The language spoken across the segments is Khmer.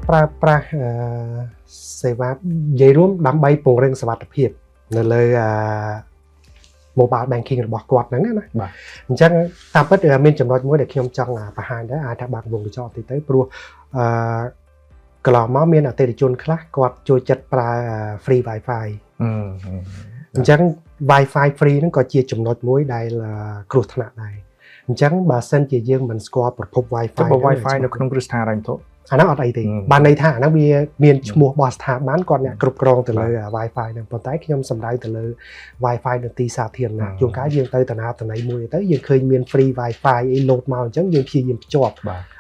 ប្រើសេវានិយាយរួមដើម្បីពង្រឹងសុវត្ថិភាពនៅលើmobile banking របស់គាត់ហ្នឹងណាបាទអញ្ចឹងតាមពិតមានចំណុចមួយដែលខ្ញុំចង់បង្ហាញដែរអាចថាបើកវងកញ្ចក់តិចទៅព្រោះកន្លងមកមានអតិថិជនខ្លះគាត់ចូលចិត្តប្រើ free wifi អញ្ចឹង wifi free ហ្នឹងក៏ជាចំណុចមួយដែលគ្រោះថ្នាក់ដែរអញ្ចឹងបើសិនជាយើងមិនស្គាល់ប្រភព wifi បើ wifi នៅក្នុងគ្រឹះស្ថានរ៉ាញ់ធុអាហ្នឹងអត់អីទេបានន័យថាអាហ្នឹងវាមានឈ្មោះរបស់ស្ថាប័នគាត់អ្នកគ្រប់គ្រងទៅលើ wifi ហ្នឹងប៉ុន្តែខ្ញុំសំដៅទៅលើ wifi នៅទីសាធារណៈជួនកាលយើងទៅតាណាតណៃមួយទៅយើងឃើញមាន free wifi អី load មកអញ្ចឹងយើងព្យាយាមភ្ជាប់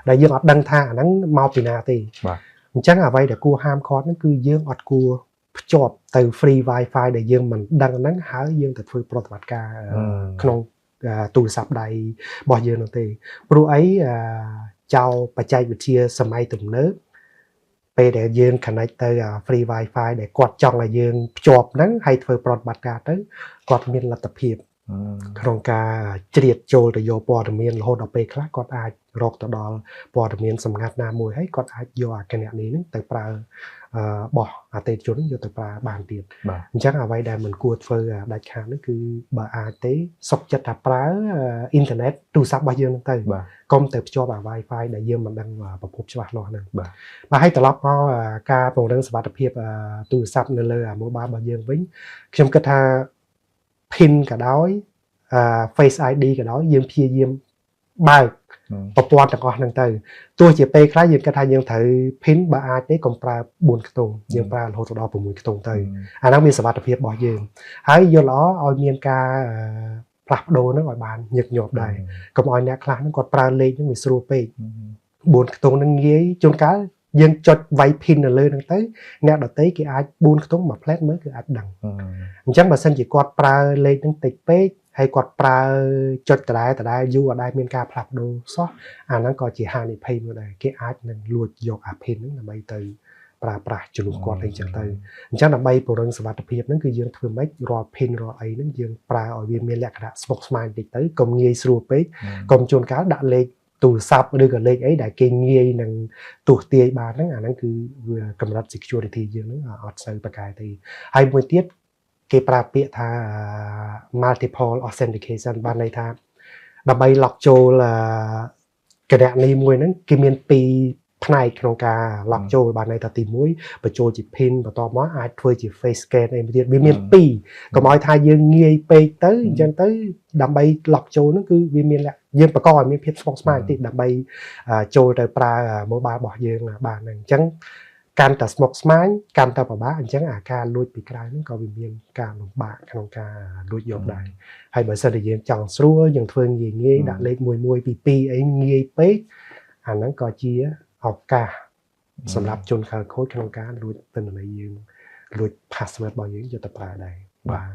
ដែលយើងអត់ដឹងថាអាហ្នឹងមកពីណាទេអញ្ចឹងអ្វីដែលគួរហាមឃាត់ហ្នឹងគឺយើងអត់គួរភ្ជាប់ទៅ free wifi ដែលយើងមិនដឹងហ្នឹងហើយយើងទៅធ្វើប្រតិបត្តិការក្នុងទូរស័ព្ទដៃរបស់យើងនោះទេព្រោះអីចោលបច្ចេកវិទ្យាសម័យទំនើបពេលដែលយើង connect ទៅ free wifi ដែលគាត់ចង់ឲ្យយើងភ្ជាប់ហ្នឹងហើយធ្វើប្រតិបត្តិការទៅគាត់មានលទ្ធភាពក្នុងការជ្រៀតចូលទៅយកព័ត៌មានរហូតដល់ពេលខ្លះគាត់អាចរកទៅដល់ព័ត៌មានសម្ងាត់ណាមួយហើយគាត់អាចយកអាគណនីហ្នឹងទៅប្រើបោះអតិថិជនយកទៅប្រើបានទៀតអញ្ចឹងអ្វីដែលមិនគួរធ្វើដាច់ខាតនោះគឺបើអាចទេសុខចិត្តថាប្រើអ៊ីនធឺណិតទូរស័ព្ទរបស់យើងហ្នឹងទៅកុំទៅភ្ជាប់អា Wi-Fi ដែលយើងមិនដឹងប្រភពច្បាស់លាស់ហ្នឹងបាទហើយត្រឡប់មកការពង្រឹងសុវត្ថិភាពទូរស័ព្ទនៅលើ mobile របស់យើងវិញខ្ញុំគិតថា PIN ក៏ដោយFace ID ក៏ដោយយើងព្យាយាមបើកប្រព័ន្ធទាំងអស់ហ្នឹងទៅទោះជាពេលខ្លះយើងគិតថាយើងត្រូវ PIN បើអាចទេកុំប្រើ4ខ្ទង់យើងប្រើរហូតដល់6ខ្ទង់ទៅអាហ្នឹងមានសុវត្ថិភាពរបស់យើងហើយយល់ល្អឲ្យមានការផ្លាស់ប្ដូរហ្នឹងឲ្យបានញឹកញាប់ដែរកុំឲ្យអ្នកខ្លះហ្នឹងគាត់ប្រើលេខហ្នឹងវាស្រួលពេក4ខ្ទង់ហ្នឹងងាយជួនកាលយើងចុចវាយ PIN នៅលើហ្នឹងទៅអ្នកដទៃគេអាច4ខ្ទង់មួយផ្លែតមើលគឺអាចដឹងអញ្ចឹងបើសិនជាគាត់ប្រើលេខហ្នឹងតិចពេកហើយគាត់ប្រើចុចដដែលយូរអត់ដែលមានការផ្លាស់ប្ដូរសោះអាហ្នឹងក៏ជាហានិភ័យមួយដែរគេអាចនឹងលួចយកអា PIN ហ្នឹងដើម្បីទៅប្រើប្រាស់ជំនួសគាត់អីចឹងទៅអញ្ចឹងដើម្បីពង្រឹងសុវត្ថិភាពហ្នឹងគឺយើងធ្វើម៉េចរាល់ PIN រាល់អីហ្នឹងយើងប្រើឲ្យវាមានលក្ខណៈស្មុគស្មាញតិចទៅកុំងាយស្រួលពេកកុំជួនកាលដាក់លេខទូរស័ព្ទឬក៏លេខអីដែលគេងាយនឹងទស្សទាយបានហ្នឹងអាហ្នឹងគឺវាកម្រិត security យើងហ្នឹងអត់សូវប្រកែកទេហើយមួយទៀតគេប្រើពាក្យថា multiple authentication បានន័យថាដើម្បី lock ចូលគណនីមួយហ្នឹងគេមាន2ផ្នែកក្នុងការ lock ចូលបានន័យថាទី1បញ្ចូលជា PIN បន្ទាប់មកអាចធ្វើជា face scan អីទៀតវាមាន2កុំឲ្យថាយើងងាយពេកទៅអញ្ចឹងទៅដើម្បី lock ចូលហ្នឹងគឺវាមានយើងបង្កឲ្យមានភាពស្មុគស្មាញតិចដើម្បីចូលទៅប្រើ mobile របស់យើងបានហ្នឹងអញ្ចឹងកាន់តែស្មុគស្មាញកាន់តែពិបាកអញ្ចឹងអាការលួចពីក្រៅហ្នឹងក៏វាមានការលំបាកក្នុងការលួចយកដែរហើយបើសិនតែយើងចង់ស្រួលយើងធ្វើងាយដាក់លេខ1122អីងាយពេកអាហ្នឹងក៏ជាឱកាសសម្រាប់ជនខិលខូចក្នុងការលួចទិន្នន័យយើងលួច password របស់យើងយកទៅប្រើដែរបាទ